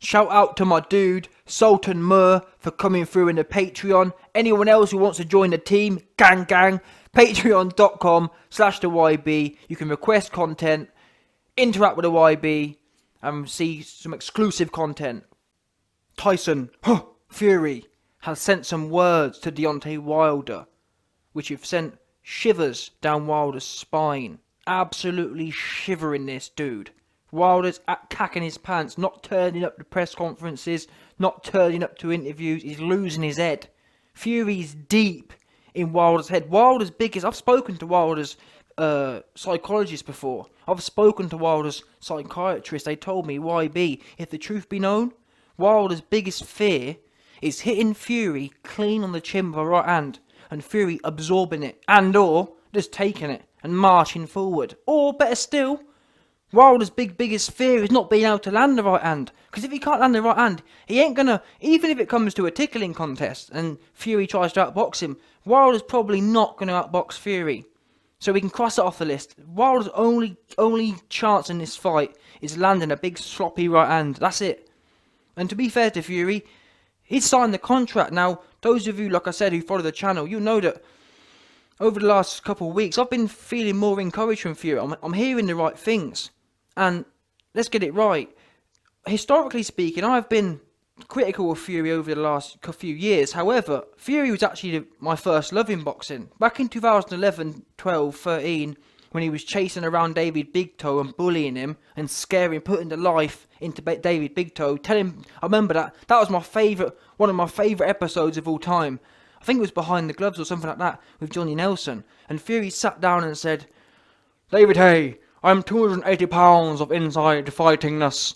Shout out to my dude, Sultan Mur, for coming through in the Patreon. Anyone else who wants to join the team, gang, patreon.com/the YB. You can request content, interact with the YB, and see some exclusive content. Tyson Fury has sent some words to Deontay Wilder, which have sent shivers down Wilder's spine. Absolutely shivering this dude. Wilder's cacking his pants, not turning up to press conferences, not turning up to interviews. He's losing his head. Fury's deep in Wilder's head. Wilder's biggest... I've spoken to Wilder's psychologist before. I've spoken to Wilder's psychiatrist. They told me, YB, if the truth be known, Wilder's biggest fear is hitting Fury clean on the chin with a right hand, and Fury absorbing it, and or just taking it and marching forward. Or better still, Wilder's biggest fear is not being able to land the right hand. Because if he can't land the right hand, he ain't gonna... Even if it comes to a tickling contest and Fury tries to outbox him, Wilder's probably not gonna outbox Fury. So we can cross it off the list. Wilder's only chance in this fight is landing a big sloppy right hand. That's it. And to be fair to Fury, he's signed the contract. Now, those of you, like I said, who follow the channel, you know that over the last couple of weeks, I've been feeling more encouraged from Fury. I'm hearing the right things. And let's get it right. Historically speaking, I've been critical of Fury over the last few years. However, Fury was actually my first love in boxing. Back in 2011, 12, 13, when he was chasing around David Big Toe and bullying him and scaring, putting the life into David Big Toe. I remember that. That was one of my favourite episodes of all time. I think it was Behind the Gloves or something like that with Johnny Nelson. And Fury sat down and said, "David Hay, I'm 280 pounds of inside fightingness."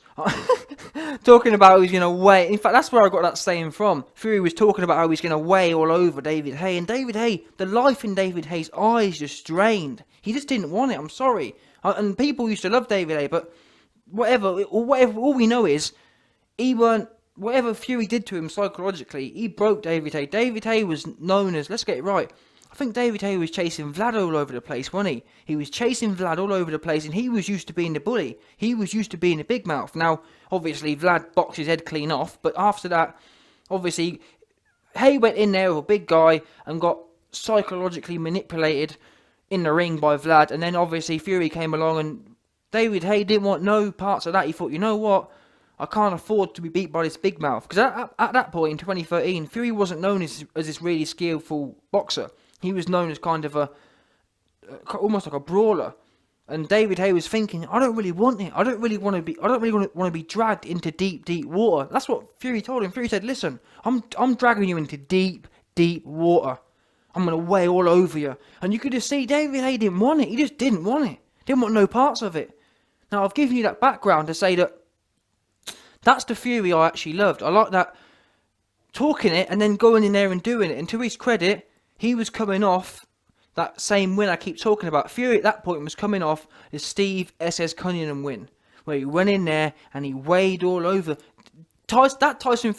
Talking about how he's going to weigh. In fact, that's where I got that saying from. Fury was talking about how he's going to weigh all over David Hay. And David Hay, the life in David Hay's eyes just drained. He just didn't want it. I'm sorry. And people used to love David Hay, but whatever, all we know is he weren't... Whatever Fury did to him psychologically, he broke David Hay. David Hay was known as... Let's get it right. I think David Hay was chasing Vlad all over the place, wasn't he? He was chasing Vlad all over the place, and he was used to being the bully. He was used to being the big mouth. Now, obviously, Vlad boxed his head clean off, but after that, obviously, Hay went in there with a big guy and got psychologically manipulated in the ring by Vlad, and then obviously Fury came along, and David Hay didn't want no parts of that. He thought, you know what? I can't afford to be beat by this big mouth. Because at that point in 2013, Fury wasn't known as this really skillful boxer. He was known as kind of almost like a brawler. And David Hay was thinking, I don't really want it. I don't really want to be dragged into deep water. That's what Fury told him. Fury said, listen, I'm dragging you into deep water. I'm going to weigh all over you. And you could just see David Hay didn't want it. He just didn't want it. Didn't want no parts of it. Now, I've given you that background to say that that's the Fury I actually loved. I like that talking it and then going in there and doing it. And to his credit, he was coming off that same win I keep talking about. Fury at that point was coming off the Steve S.S. Cunningham win, where he went in there and he weighed all over. The Tyson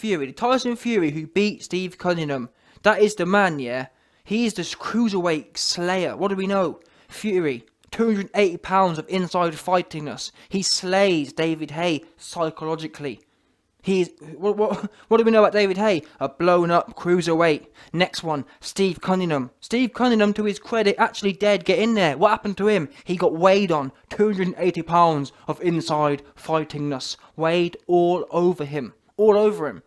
Fury who beat Steve Cunningham, that is the man, yeah? He is the cruiserweight slayer. What do we know? Fury, 280 pounds of inside fightingness. He slays David Hay psychologically. What do we know about David Hay? A blown up cruiserweight. Next one, Steve Cunningham. Steve Cunningham, to his credit, actually dared get in there. What happened to him? He got weighed on. 280 pounds of inside fightingness. Weighed all over him. All over him.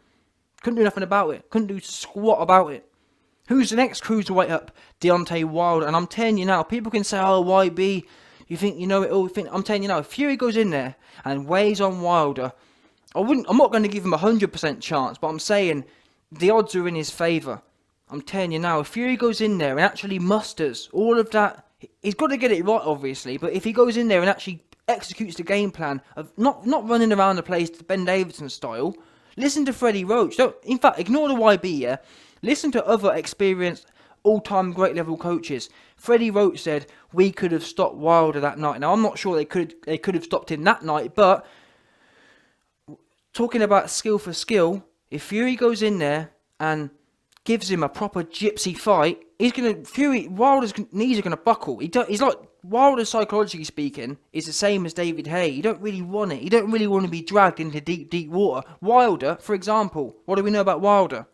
Couldn't do nothing about it. Couldn't do squat about it. Who's the next cruiserweight up? Deontay Wilder. And I'm telling you now, people can say, oh, YB, you think you know it all. I'm telling you now, if Fury goes in there and weighs on Wilder, I'm not going to give him a 100% chance, but I'm saying the odds are in his favour. I'm telling you now, if Fury goes in there and actually musters all of that, he's got to get it right, obviously, but if he goes in there and actually executes the game plan of not running around the place to Ben Davison style, listen to Freddie Roach. In fact, ignore the YB, yeah? Listen to other experienced, all-time great-level coaches. Freddie Roach said, we could have stopped Wilder that night. Now, I'm not sure they could have stopped him that night, but talking about skill for skill, if Fury goes in there and gives him a proper gypsy fight, Wilder's knees are going to buckle. He's like Wilder, psychologically speaking, is the same as David Haye. You don't really want it. You don't really want to be dragged into deep, deep water. Wilder, for example, what do we know about Wilder?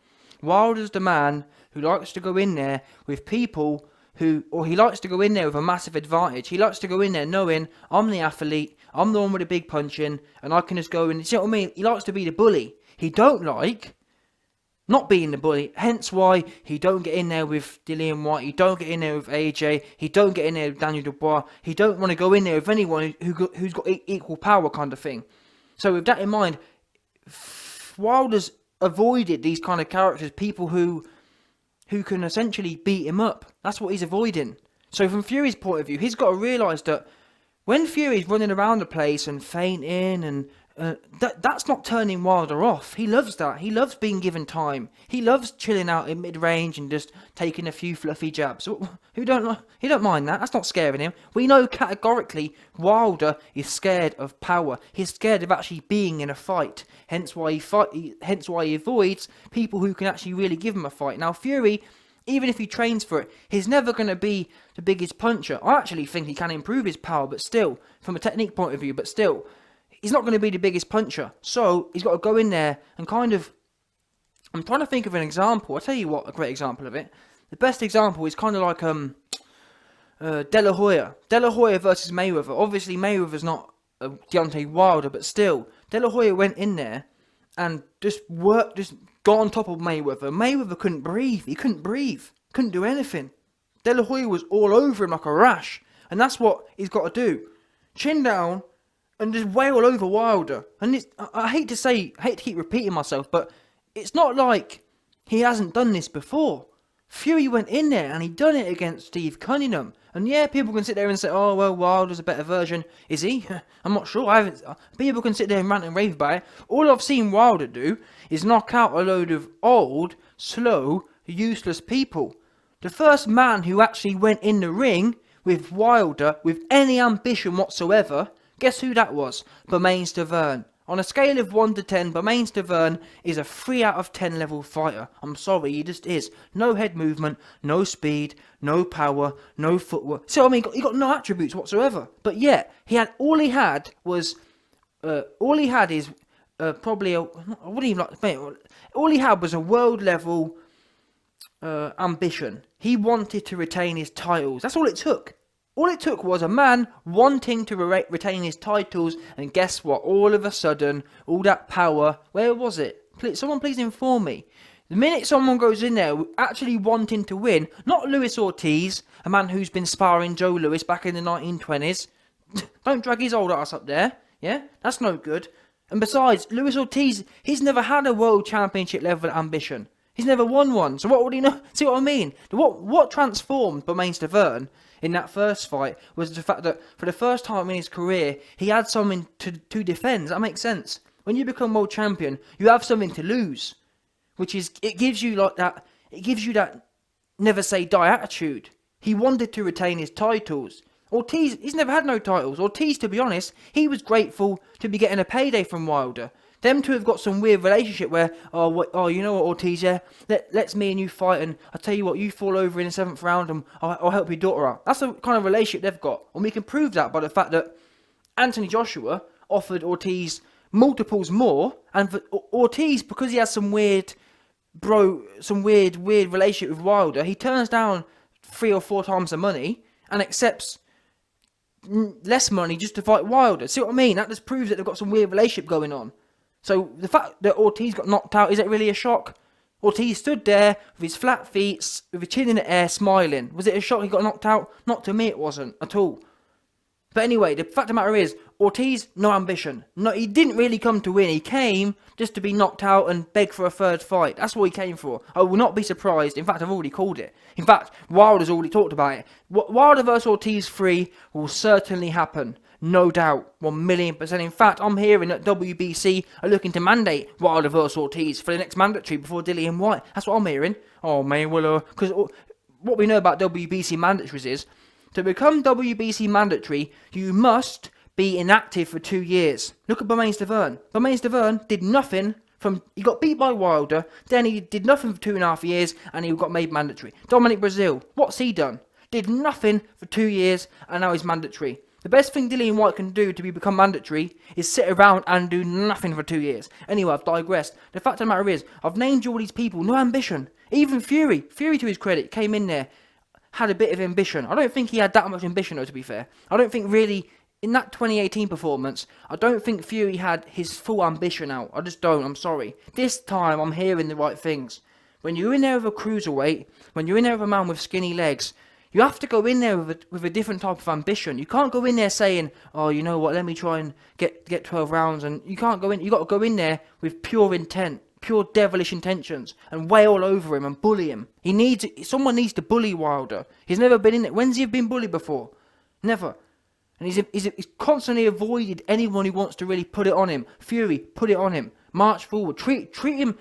Wilder's the man who likes to go in there with people or he likes to go in there with a massive advantage. He likes to go in there knowing, I'm the athlete, I'm the one with the big punching, and I can just go in. You see what I mean? He likes to be the bully. He don't like not being the bully, hence why he don't get in there with Dillian White, he don't get in there with AJ, he don't get in there with Daniel Dubois, he don't want to go in there with anyone who's got equal power kind of thing. So with that in mind, Wilder's avoided these kind of characters, people who can essentially beat him up. That's what he's avoiding. So from Fury's point of view, he's got to realise that when Fury's running around the place and fainting and that's not turning Wilder off. He loves that. He loves being given time. He loves chilling out in mid-range and just taking a few fluffy jabs. He don't mind that. That's not scaring him. We know categorically Wilder is scared of power. He's scared of actually being in a fight. Hence why he avoids people who can actually really give him a fight. Now Fury, even if he trains for it, he's never going to be the biggest puncher. I actually think he can improve his power, but still, from a technique point of view, but still, he's not going to be the biggest puncher. So he's got to go in there and kind of... I'm trying to think of an example. I'll tell you what, a great example of it. The best example is kind of like De La Hoya. De La Hoya versus Mayweather. Obviously, Mayweather's not Deontay Wilder, but still, De La Hoya went in there and just got on top of Mayweather. Mayweather couldn't breathe. He couldn't breathe. Couldn't do anything. De La Hoya was all over him like a rash. And that's what he's got to do. Chin down and just wail over Wilder. And I hate to keep repeating myself, but it's not like he hasn't done this before. Fury went in there and he done it against Steve Cunningham. And yeah, people can sit there and say, oh, well, Wilder's a better version. Is he? I'm not sure. People can sit there and rant and rave about it. All I've seen Wilder do is knock out a load of old, slow, useless people. The first man who actually went in the ring with Wilder with any ambition whatsoever, guess who that was? Bermain Stavern. On a scale of 1 to 10, Bermain Stavern is a 3 out of 10 level fighter. I'm sorry, he just is. No head movement, no speed, no power, no footwork. So I mean, he got no attributes whatsoever. But yet, all he had is probably all he had was a world level ambition. He wanted to retain his titles. That's all it took. All it took was a man wanting to retain his titles, and guess what? All of a sudden, all that power, where was it? Someone please inform me. The minute someone goes in there actually wanting to win, not Luis Ortiz, a man who's been sparring Joe Louis back in the 1920s. Don't drag his old ass up there, yeah? That's no good. And besides, Luis Ortiz, he's never had a world championship level ambition. He's never won one, so what would he know? See what I mean? What transformed Bermain Stavern in that first fight was the fact that for the first time in his career, he had something to defend. Does that make sense? When you become world champion, you have something to lose, it gives you that never say die attitude. He wanted to retain his titles. Ortiz, he's never had no titles. Ortiz, to be honest, he was grateful to be getting a payday from Wilder. Them two have got some weird relationship where, you know what, Ortiz, yeah, let's me and you fight, and I'll tell you what, you fall over in the 7th round and I'll help your daughter out. That's the kind of relationship they've got. And we can prove that by the fact that Anthony Joshua offered Ortiz multiples more, and for Ortiz, because he has some weird relationship with Wilder, he turns down 3 or 4 times the money and accepts less money just to fight Wilder. See what I mean? That just proves that they've got some weird relationship going on. So the fact that Ortiz got knocked out, is it really a shock? Ortiz stood there with his flat feet, with his chin in the air, smiling. Was it a shock he got knocked out? Not to me, it wasn't at all. But anyway, the fact of the matter is, Ortiz, no ambition. No, he didn't really come to win. He came just to be knocked out and beg for a third fight. That's what he came for. I will not be surprised. In fact, I've already called it. In fact, Wilder's already talked about it. Wilder vs Ortiz 3 will certainly happen. No doubt. 1,000,000%. In fact, I'm hearing that WBC are looking to mandate Wilder vs Ortiz for the next mandatory before Dillian White. That's what I'm hearing. Oh, man, well, because what we know about WBC mandatories is, to become WBC mandatory, you must be inactive for 2 years. Look at Bermain Stavern. Bermain Stavern did nothing he got beat by Wilder, then he did nothing for 2.5 years, and he got made mandatory. Dominic Brazil, what's he done? did nothing for 2 years, and now he's mandatory. The best thing Dillian Whyte can do to become mandatory is sit around and do nothing for 2 years. Anyway, I've digressed. The fact of the matter is, I've named you all these people, no ambition. Even Fury to his credit, came in there, had a bit of ambition. I don't think he had that much ambition though, to be fair. I don't think really, in that 2018 performance, I don't think Fury had his full ambition out. I just don't, I'm sorry. This time, I'm hearing the right things. When you're in there with a cruiserweight, when you're in there with a man with skinny legs, you have to go in there with a different type of ambition. You can't go in there saying, oh, you know what, let me try and get 12 rounds. And you can't go in, you got to go in there with pure intent, pure devilish intentions, and wail all over him and bully him. Someone needs to bully Wilder. He's never been in it. When's he been bullied before? Never. And he's constantly avoided anyone who wants to really put it on him. Fury, put it on him. March forward. Fury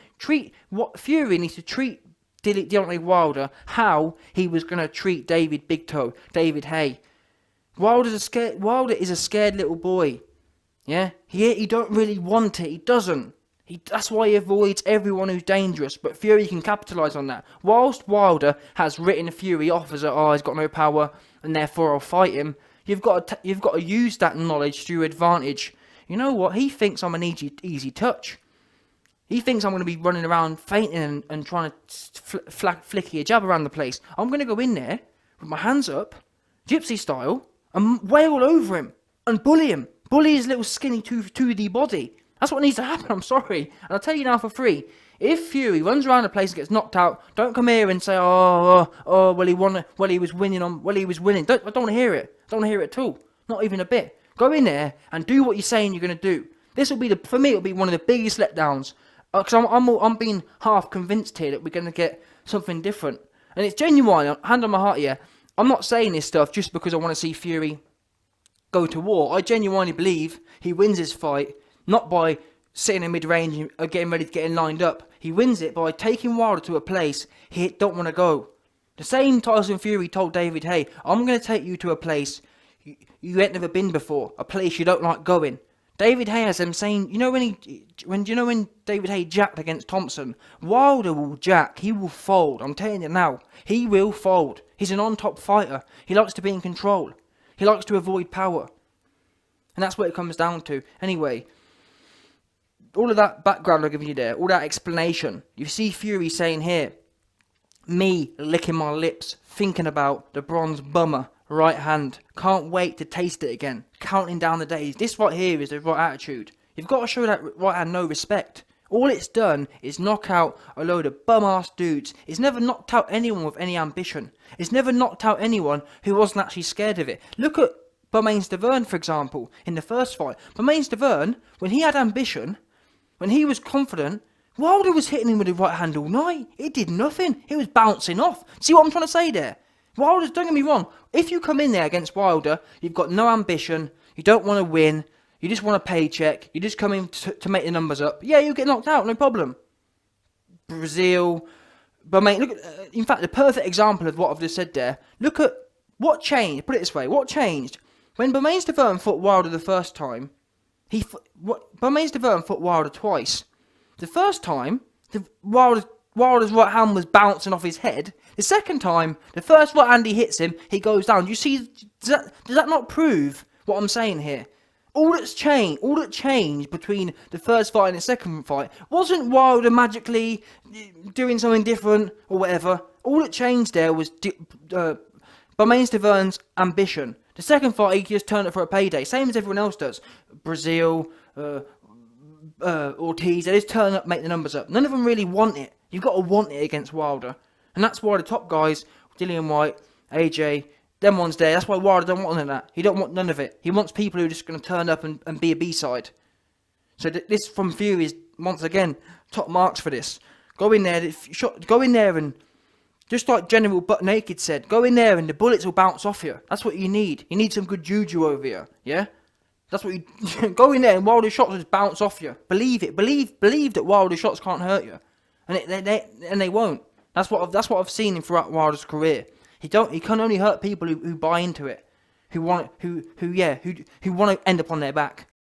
needs to treat Deontay Wilder how he was going to treat David Big Toe, David Haye. Wilder is a scared little boy. Yeah? He don't really want it. He doesn't. That's why he avoids everyone who's dangerous. But Fury can capitalise on that. Whilst Wilder has written Fury off as he's got no power and therefore I'll fight him, you've got to use that knowledge to your advantage. You know what? He thinks I'm an easy touch. He thinks I'm going to be running around fainting and trying to flicky a jab around the place. I'm going to go in there with my hands up, gypsy style, and wail all over him and bully him. Bully his little skinny 2D body. That's what needs to happen, I'm sorry. And I'll tell you now for free. If Fury runs around the place and gets knocked out, don't come here and say, he was winning. I don't want to hear it. I don't want to hear it at all. Not even a bit. Go in there and do what you're saying you're going to do. For me, it'll be one of the biggest letdowns. Because I'm being half convinced here that we're going to get something different. And it's genuine, hand on my heart here. I'm not saying this stuff just because I want to see Fury go to war. I genuinely believe he wins his fight, not by sitting in mid-range and getting ready to get him lined up. He wins it by taking Wilder to a place he don't want to go. The same Tyson Fury told David Haye, I'm going to take you to a place you ain't never been before, a place you don't like going. David Haye has him saying, when David Haye jacked against Thompson, Wilder will jack, he will fold. I'm telling you now, he will fold. He's an on-top fighter. He likes to be in control. He likes to avoid power. And that's what it comes down to. Anyway, all of that background I've given you there, all that explanation, you see Fury saying here, me licking my lips, thinking about the bronze bummer right hand. Can't wait to taste it again. Counting down the days. This right here is the right attitude. You've got to show that right hand no respect. All it's done is knock out a load of bum-ass dudes. It's never knocked out anyone with any ambition. It's never knocked out anyone who wasn't actually scared of it. Look at Bermain Stavern, for example, in the first fight. Bermain Stavern, when he had ambition, when he was confident, Wilder was hitting him with the right hand all night. It did nothing. It was bouncing off. See what I'm trying to say there? Wilder's, don't get me wrong, if you come in there against Wilder, you've got no ambition, you don't want to win, you just want a paycheck, you just come in to make the numbers up, yeah, you get knocked out, no problem. Brazil, but mate, look at, in fact, the perfect example of what I've just said there, look at what changed, put it this way, what changed? When Bermain Stavern fought Wilder the first time, Bermain Stavern fought Wilder twice. The first time, Wilder's right hand was bouncing off his head. The second time, the first right hand he hits him, he goes down. You see, does that not prove what I'm saying here? All that changed between the first fight and the second fight wasn't Wilder magically doing something different or whatever. All that changed there was Bermain Stavern's ambition. The second fight, he just turned it for a payday, same as everyone else does. Brazil, Ortiz, they just turn up, make the numbers up. None of them really want it. You've got to want it against Wilder. And that's why the top guys, Dillian Whyte, AJ, them ones there, that's why Wilder don't want none of that. He don't want none of it. He wants people who are just going to turn up and be a B-side. So this from Fury is, once again, top marks for this. Go in there and, just like General Butt Naked said, go in there and the bullets will bounce off you. That's what you need. You need some good juju over you, yeah? That's what you... go in there and Wilder's shots will just bounce off you. Believe it. Believe that Wilder's shots can't hurt you. And they won't. That's what I've seen him throughout Wilder's career. He can only hurt people who buy into it, who want to end up on their back.